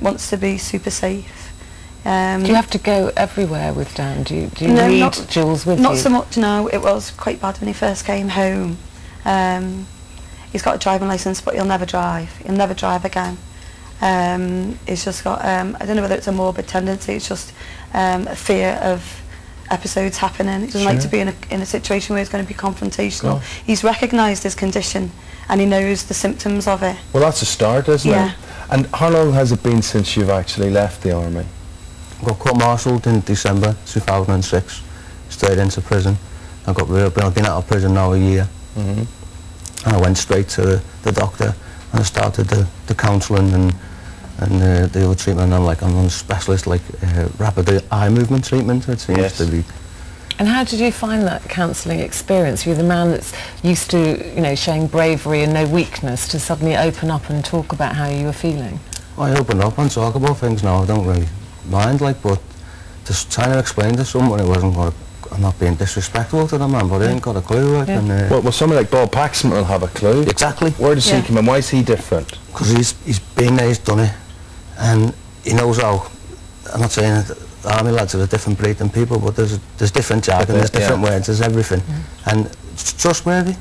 wants to be super safe. Do you have to go everywhere with Dan? Do you no, lead Jules with you? Not so much, no. It was quite bad when he first came home. He's got a driving licence, but he'll never drive. He'll never drive again. He's just got, I don't know whether it's a morbid tendency, it's just a fear of episodes happening. He doesn't like to be in a situation where he's going to be confrontational. He's recognised his condition and he knows the symptoms of it. Well, that's a start, isn't it? And how long has it been since you've actually left the army? I got court-martialed in December 2006, straight into prison. I've been out of prison now a year. And I went straight to the doctor and I started the counselling and the other treatment. I'm on a specialist, rapid eye movement treatment, it seems to be. And how did you find that counselling experience? You're the man that's used to, you know, showing bravery and no weakness, to suddenly open up and talk about how you were feeling. I open up and talk about things now. I don't really mind, but just trying to explain to someone it wasn't what I'm not being disrespectful to the man, but I ain't got a clue. Well, somebody like Bob Paxman will have a clue. Exactly. Where does he come in? Why is he different? Because he's been there, he's done it, and he knows how. I'm not saying that army lads are a different breed than people, but there's different jargon, there's different words, there's everything, and it's trustworthy.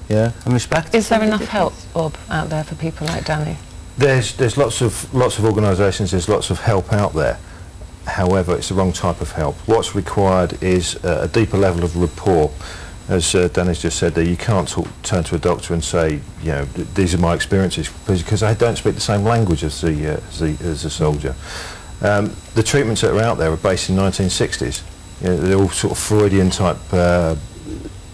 Yeah. And respect. Is there enough help, Bob, out there for people like Danny? There's lots of organisations, there's lots of help out there. However, it's the wrong type of help. What's required is a deeper level of rapport. As Danny's just said there, you can't turn to a doctor and say, you know, these are my experiences, because they don't speak the same language as the soldier. The treatments that are out there are based in 1960s. You know, they're all sort of Freudian type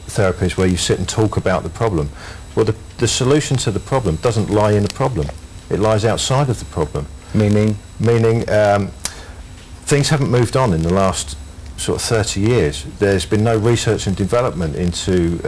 therapies where you sit and talk about the problem. Well, the solution to the problem doesn't lie in the problem. It lies outside of the problem. Meaning? Meaning things haven't moved on in the last sort of 30 years. There's been no research and development into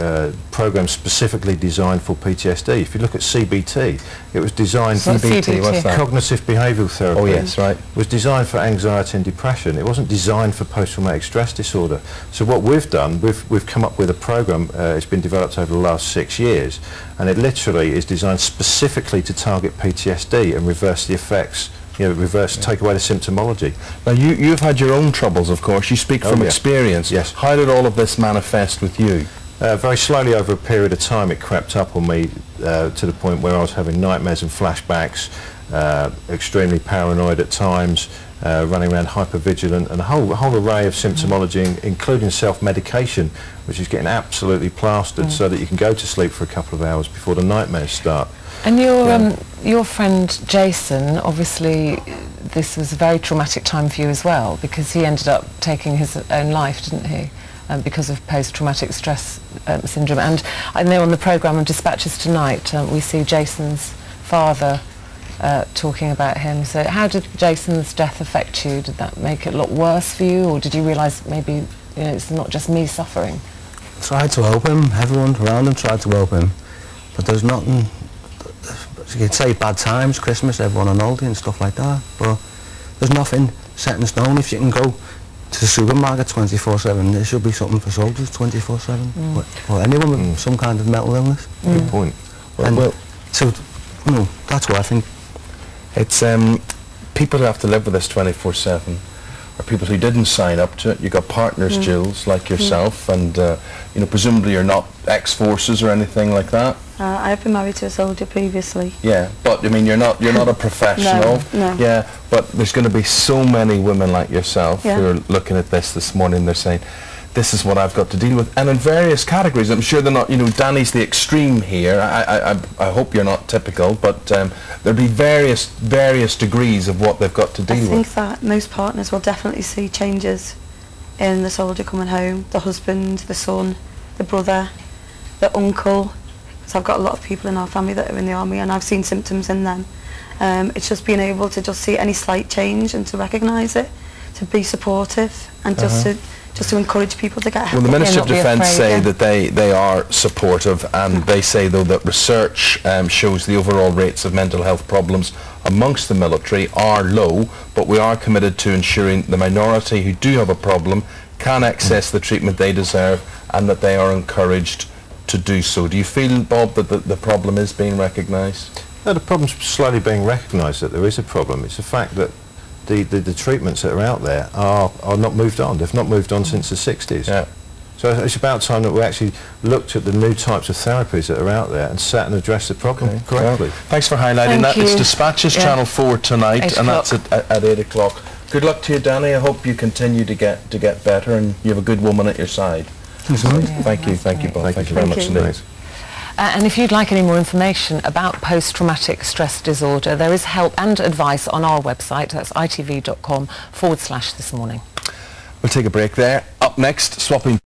programs specifically designed for PTSD. If you look at CBT, it was designed for CBT, what's that? Cognitive behavioural therapy. Oh yes, right. It was designed for anxiety and depression. It wasn't designed for post-traumatic stress disorder. So what we've done, we've come up with a program. It's been developed over the last 6 years, and it literally is designed specifically to target PTSD and reverse the effects. You know, take away the symptomology. Now you've had your own troubles, of course. You speak from experience. Yes. How did all of this manifest with you? Very slowly over a period of time it crept up on me to the point where I was having nightmares and flashbacks, extremely paranoid at times, running around hypervigilant, and a whole array of symptomology, including self-medication, which is getting absolutely plastered so that you can go to sleep for a couple of hours before the nightmares start. And your friend Jason, obviously this was a very traumatic time for you as well, because he ended up taking his own life, didn't he, because of post-traumatic stress syndrome. And I know on the programme on Dispatches Tonight we see Jason's father talking about him. So how did Jason's death affect you? Did that make it a lot worse for you, or did you realise maybe, you know, it's not just me suffering? Tried to help him, everyone around him tried to help him, but there's nothing. You could say bad times, Christmas, everyone on holiday and stuff like that, but there's nothing set in stone. If you can go to the supermarket 24/7, there should be something for soldiers 24/7, or anyone with some kind of mental illness. Good point. So, you know, that's why I think it's people who have to live with this 24/7 are people who didn't sign up to it. You've got partners, Jules, like yourself, and you know, presumably you're not ex-forces or anything like that. I've been married to a soldier previously. Yeah, but I mean, you're not a professional. No. Yeah, but there's going to be so many women like yourself who are looking at this morning. They're saying, this is what I've got to deal with, and in various categories. I'm sure they're not, you know, Danny's the extreme here. I hope you're not typical, but there'll be various degrees of what they've got to deal with. I think that most partners will definitely see changes in the soldier coming home, the husband, the son, the brother, the uncle. So I've got a lot of people in our family that are in the army, and I've seen symptoms in them. It's just being able to just see any slight change and to recognise it, to be supportive, and just to encourage people to get help. Well, the Ministry of Defence say that they are supportive, and they say though that research shows the overall rates of mental health problems amongst the military are low, but we are committed to ensuring the minority who do have a problem can access the treatment they deserve, and that they are encouraged to do so. Do you feel, Bob, that the problem is being recognised? No, the problem's slowly being recognised that there is a problem. It's the fact that the treatments that are out there are not moved on. They've not moved on since the 60s. Yeah. So it's about time that we actually looked at the new types of therapies that are out there and sat and addressed the problem correctly. Well, thanks for highlighting that. It's Dispatches Channel 4 tonight, and that's at 8 o'clock. Good luck to you, Danny. I hope you continue to get better, and you have a good woman at your side. Thank you, Bob. Thank you very much indeed. And if you'd like any more information about post-traumatic stress disorder, there is help and advice on our website. That's itv.com/thismorning. We'll take a break there. Up next, swapping